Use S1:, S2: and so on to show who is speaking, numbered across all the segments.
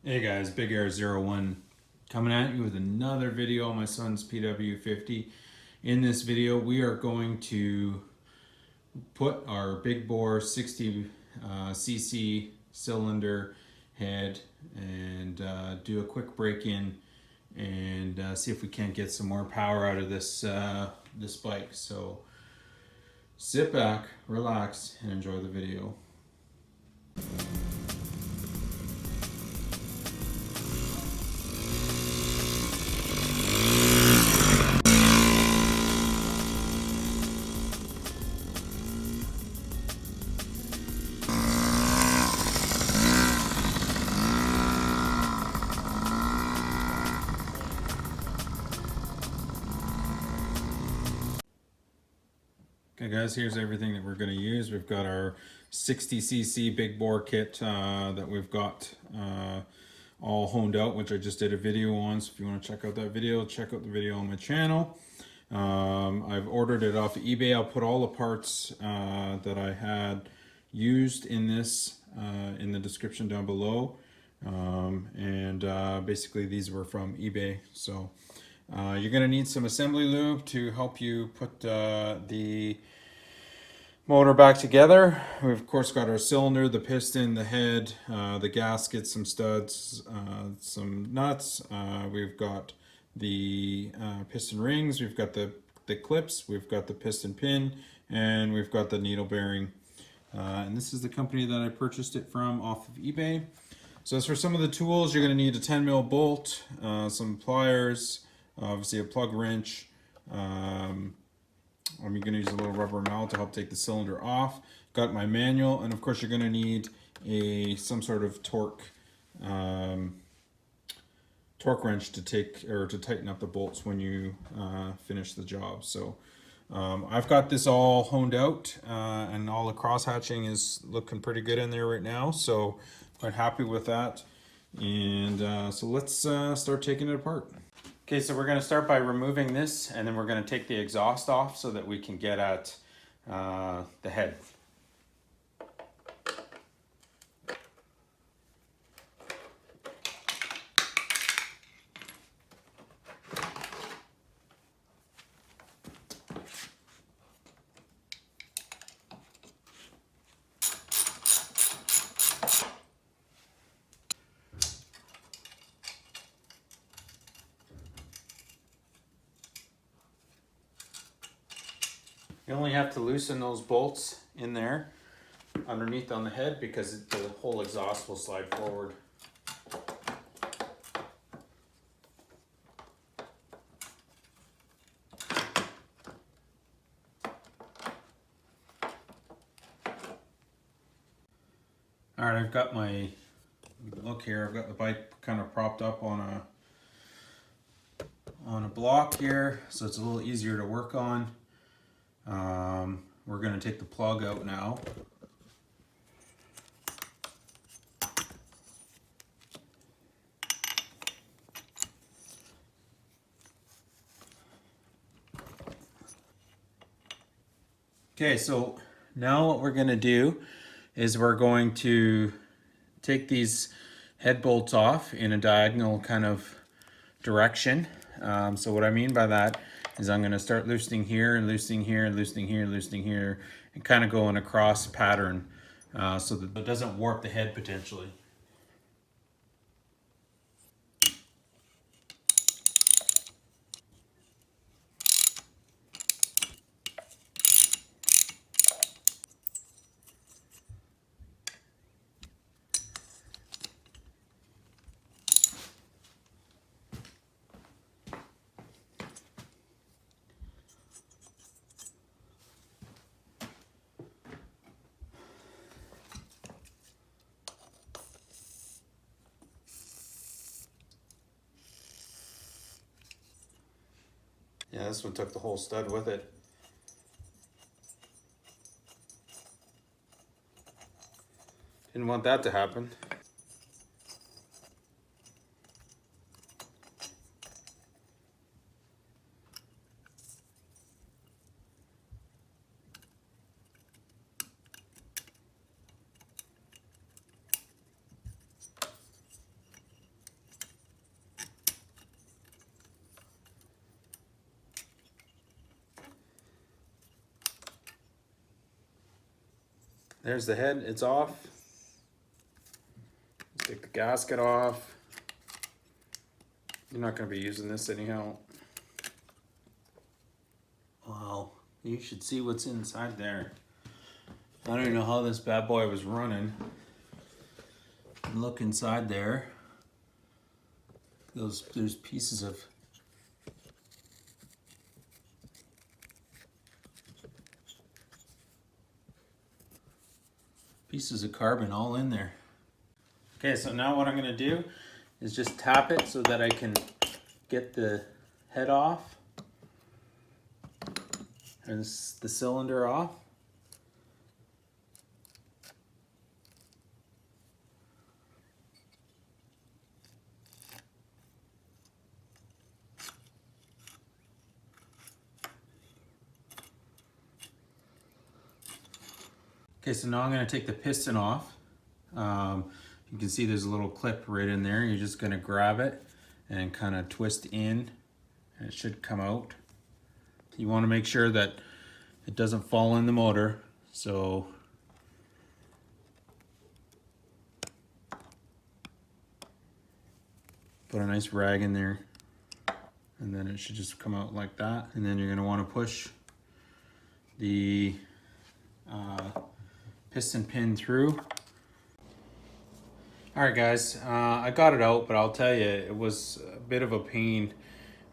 S1: Hey guys, Big Air 01 coming at you with another video on my son's PW50. In this video, we are going to put our big bore 60cc cylinder head and do a quick break-in and see if we can't get some more power out of this this bike. So sit back, relax, and enjoy the video. Okay guys, here's everything that we're going to use. We've got our 60cc big bore kit that we've got all honed out, which I just did a video on. So if you want to check out that video, check out the video on my channel. I've ordered it off of eBay. I'll put all the parts that I had used in this in the description down below. Basically these were from eBay. So you're going to need some assembly lube to help you put the motor back together. We've of course got our cylinder, the piston, the head, the gasket, some studs, some nuts. We've got the piston rings, we've got the clips, we've got the piston pin, and we've got the needle bearing. And this is the company that I purchased it from off of eBay. So as for some of the tools, you're going to need a 10mm bolt, some pliers, obviously a plug wrench. I'm going to use a little rubber mallet to help take the cylinder off. Got my manual, and of course you're going to need some sort of torque wrench to tighten up the bolts when you finish the job. So I've got this all honed out, and all the cross hatching is looking pretty good in there right now. So quite happy with that. And so let's start taking it apart. Okay, so we're going to start by removing this, and then we're going to take the exhaust off so that we can get at the head. You only have to loosen those bolts in there underneath on the head because the whole exhaust will slide forward. All right, I've got my, look here, I've got the bike kind of propped up on a block here, so it's a little easier to work on. We're going to take the plug out now. Okay, so now what we're going to do is we're going to take these head bolts off in a diagonal kind of direction. So what I mean by that is I'm going to start loosening here and loosening here and loosening here and loosening here, and kind of go in a cross pattern so that it doesn't warp the head potentially. Yeah, this one took the whole stud with it. Didn't want that to happen. there's the head, it's off. Let's take the gasket off. You're not going to be using this anyhow. Wow, you should see what's inside there. I don't even know how this bad boy was running. Look inside there. There's pieces of carbon all in there. Okay, so now what I'm going to do is just tap it so that I can get the head off and the cylinder off. Okay, so now I'm going to take the piston off. You can see there's a little clip right in there. You're just going to grab it and kind of twist in, and it should come out. You want to make sure that it doesn't fall in the motor. So put a nice rag in there, and then it should just come out like that. And then you're going to want to push the piston pin through. Alright guys, I got it out, but I'll tell you, it was a bit of a pain.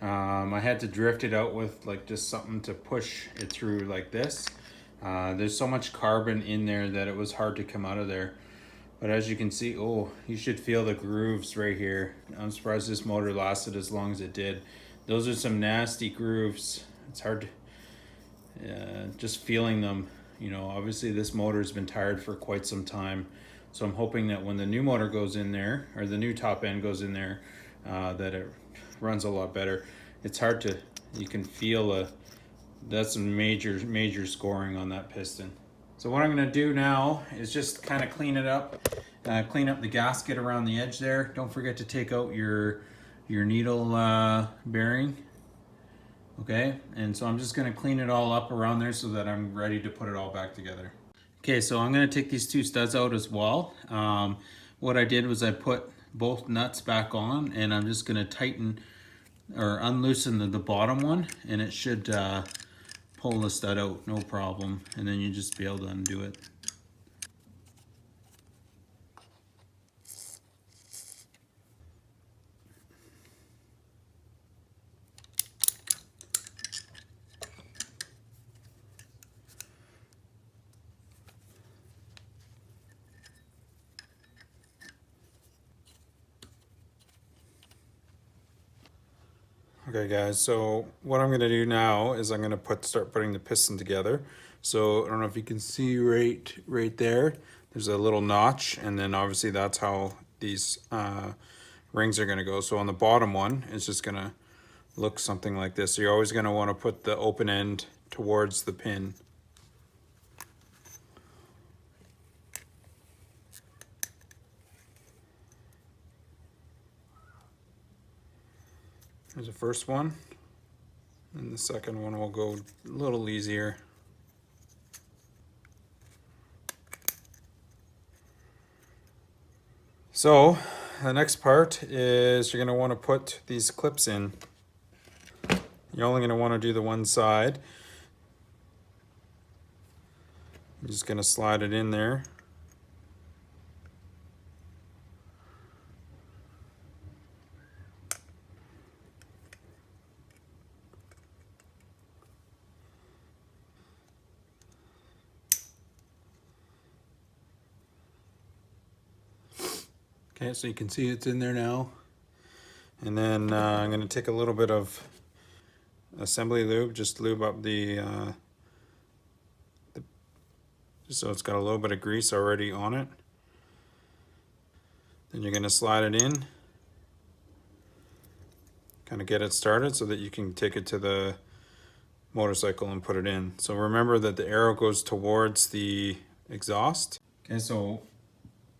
S1: I had to drift it out with like just something to push it through like this. There's so much carbon in there that it was hard to come out of there. But as you can see, oh, you should feel the grooves right here. I'm surprised this motor lasted as long as it did. Those are some nasty grooves. It's hard to, just feeling them. You know, obviously this motor has been tired for quite some time. So I'm hoping that when the new motor goes in there, or the new top end goes in there, that it runs a lot better. It's hard to, you can feel that's some major scoring on that piston. So what I'm gonna do now is just kind of clean it up, clean up the gasket around the edge there. Don't forget to take out your needle bearing. Okay, and so I'm just gonna clean it all up around there so that I'm ready to put it all back together. Okay, so I'm going to take these two studs out as well. What I did was I put both nuts back on, and I'm just going to tighten or unloosen the bottom one, and it should pull the stud out, no problem. And then you just be able to undo it. Okay guys, so what I'm going to do now is I'm going to start putting the piston together. So I don't know if you can see right there, there's a little notch, and then obviously that's how these rings are going to go. So on the bottom one, it's just going to look something like this. So you're always going to want to put the open end towards the pin. There's the first one, and the second one will go a little easier. So the next part is you're going to want to put these clips in. You're only going to want to do the one side. You're just going to slide it in there. Okay, so you can see it's in there now. And then I'm going to take a little bit of assembly lube, just lube up just so it's got a little bit of grease already on it. Then you're going to slide it in, kind of get it started so that you can take it to the motorcycle and put it in. So remember that the arrow goes towards the exhaust. Okay, so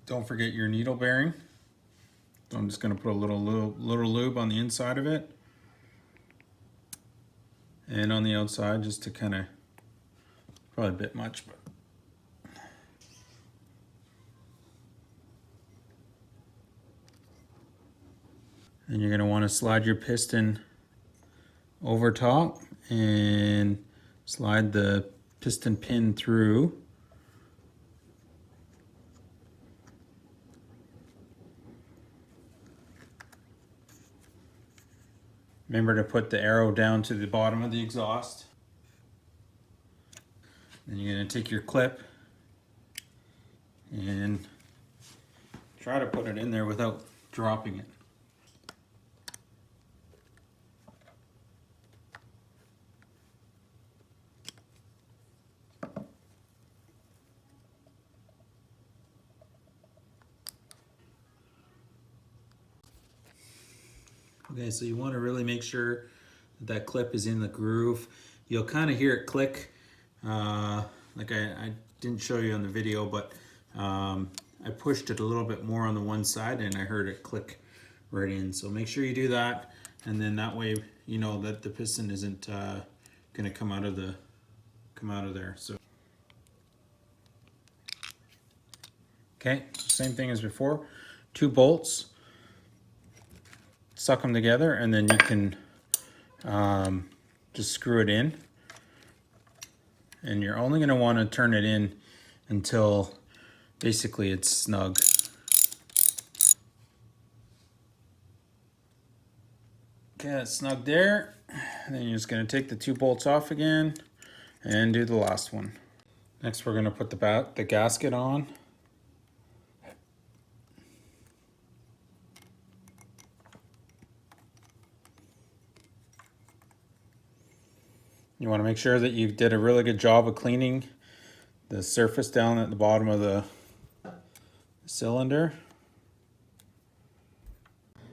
S1: don't forget your needle bearing. So I'm just going to put a little lube on the inside of it and on the outside, just to kind of, probably a bit much, but Then you're going to want to slide your piston over top and slide the piston pin through. Remember to put the arrow down to the bottom of the exhaust. Then you're going to take your clip and try to put it in there without dropping it. Okay, so you want to really make sure that clip is in the groove. You'll kind of hear it click, like I didn't show you on the video, but I pushed it a little bit more on the one side and I heard it click right in. So make sure you do that, and then that way you know that the piston isn't going to come out of there. So okay, same thing as before. 2 bolts. Suck them together, and then you can just screw it in. And you're only going to want to turn it in until basically it's snug. Okay, it's snug there. And then you're just going to take the 2 bolts off again and do the last one. Next, we're going to put the gasket on. You want to make sure that you did a really good job of cleaning the surface down at the bottom of the cylinder.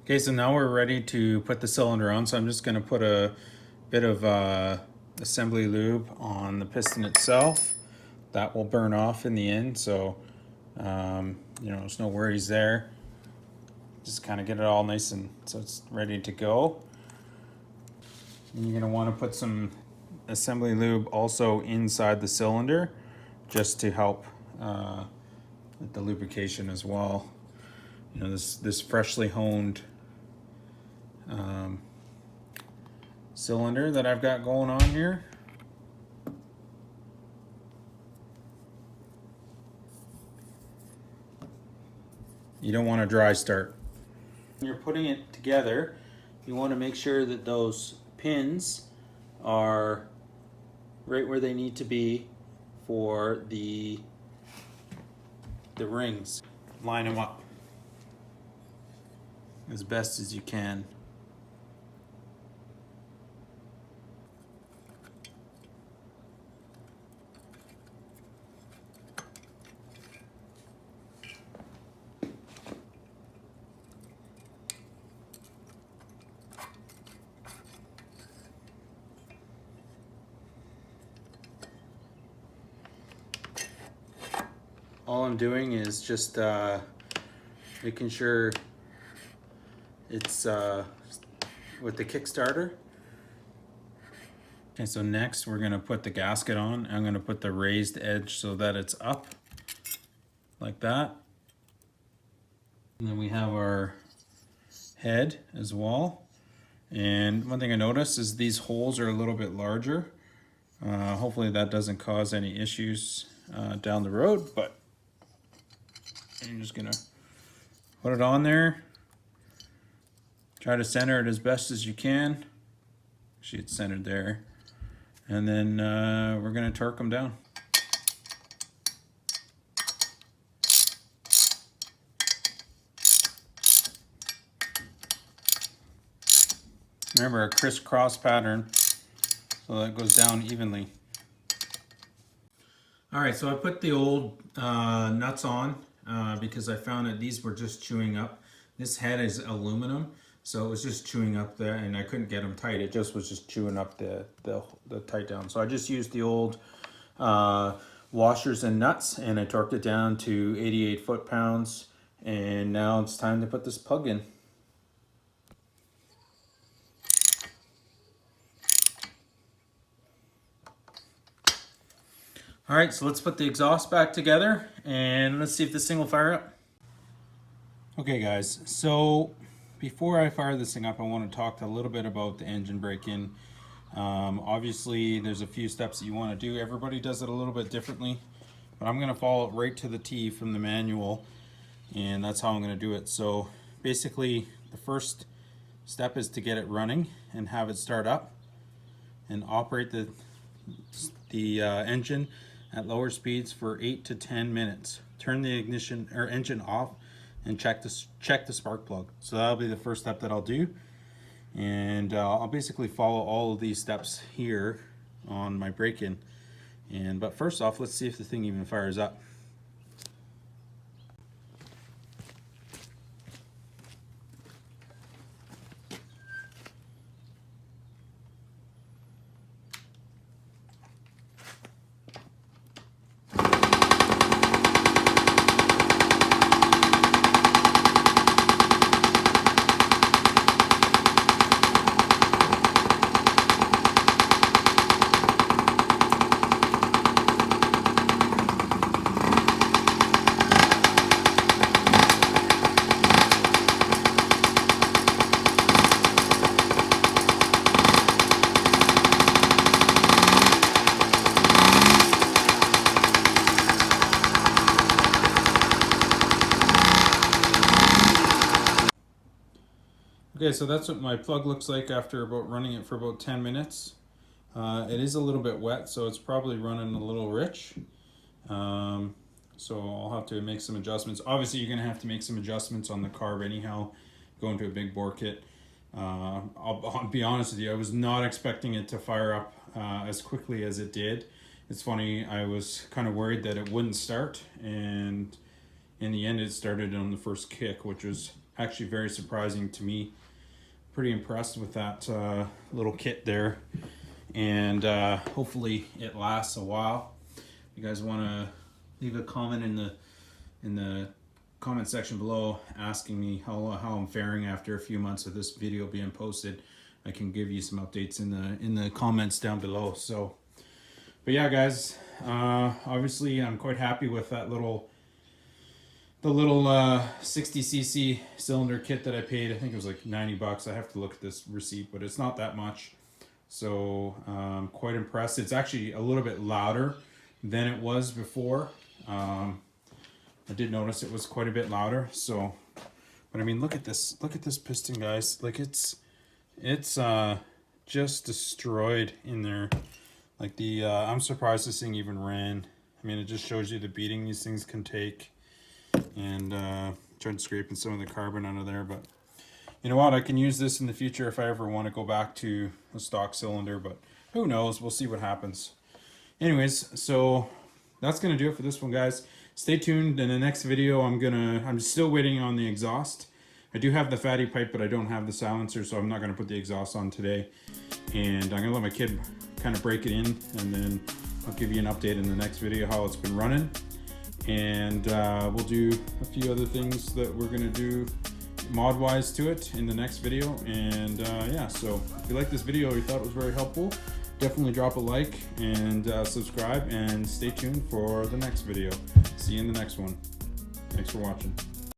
S1: Okay, so now we're ready to put the cylinder on. So I'm just going to put a bit of assembly lube on the piston itself. That will burn off in the end, so you know, there's no worries there. Just kind of get it all nice and so it's ready to go. And you're going to want to put some assembly lube also inside the cylinder just to help with the lubrication as well. You know, this freshly honed cylinder that I've got going on here. You don't want a dry start. When you're putting it together, you want to make sure that those pins are right where they need to be for the rings. Line them up as best as you can. All I'm doing is just making sure it's with the Kickstarter. Okay, so next we're gonna put the gasket on. I'm gonna put the raised edge so that it's up like that. And then we have our head as well. And one thing I noticed is these holes are a little bit larger. Hopefully that doesn't cause any issues down the road, but I'm just gonna put it on there. Try to center it as best as you can. Actually, it's centered there. And then we're gonna torque them down. Remember, a crisscross pattern, so that goes down evenly. All right, so I put the old nuts on because I found that these were just chewing up. This head is aluminum, so it was just chewing up there, and I couldn't get them tight. It just was just chewing up the tight down. So I just used the old washers and nuts, and I torqued it down to 88 foot-pounds, and now it's time to put this plug in. All right, so let's put the exhaust back together and let's see if this thing will fire up. Okay guys, so before I fire this thing up, I want to talk a little bit about the engine break-in. Obviously, there's a few steps that you want to do. Everybody does it a little bit differently, but I'm going to follow it right to the T from the manual, and that's how I'm going to do it. So basically, the first step is to get it running and have it start up and operate the engine at lower speeds for 8 to 10 minutes. Turn the ignition or engine off and check the spark plug. So that'll be the first step that I'll do, and I'll basically follow all of these steps here on my break-in. But first off, let's see if the thing even fires up. Okay, so that's what my plug looks like after running it for about 10 minutes. It is a little bit wet, so it's probably running a little rich. So I'll have to make some adjustments. Obviously, you're going to have to make some adjustments on the carb anyhow, going to a big bore kit. I'll be honest with you, I was not expecting it to fire up as quickly as it did. It's funny, I was kind of worried that it wouldn't start, and in the end it started on the first kick, which was actually very surprising to me. Pretty impressed with that little kit there, and hopefully it lasts a while. You guys want to leave a comment in the comment section below asking me how I'm faring after a few months of this video being posted. I can give you some updates in the comments down below. So, but yeah, guys, obviously I'm quite happy with that little 60cc cylinder kit that I paid. I think it was like 90 bucks. I have to look at this receipt, but it's not that much. So quite impressed. It's actually a little bit louder than it was before. I did notice it was quite a bit louder. So, but I mean, look at this piston, guys. Like it's just destroyed in there. Like I'm surprised this thing even ran. I mean, it just shows you the beating these things can take. And tried scraping some of the carbon out of there, but you know what, I can use this in the future if I ever want to go back to a stock cylinder, but who knows, we'll see what happens. Anyways, so that's gonna do it for this one, guys. Stay tuned. In the next video, I'm still waiting on the exhaust. I do have the fatty pipe, but I don't have the silencer, so I'm not gonna put the exhaust on today, and I'm gonna let my kid kind of break it in, and then I'll give you an update in the next video how it's been running. And we'll do a few other things that we're gonna do mod wise to it in the next video. And yeah, so if you like this video or you thought it was very helpful, definitely drop a like and subscribe, and stay tuned for the next video. See you in the next one. Thanks for watching.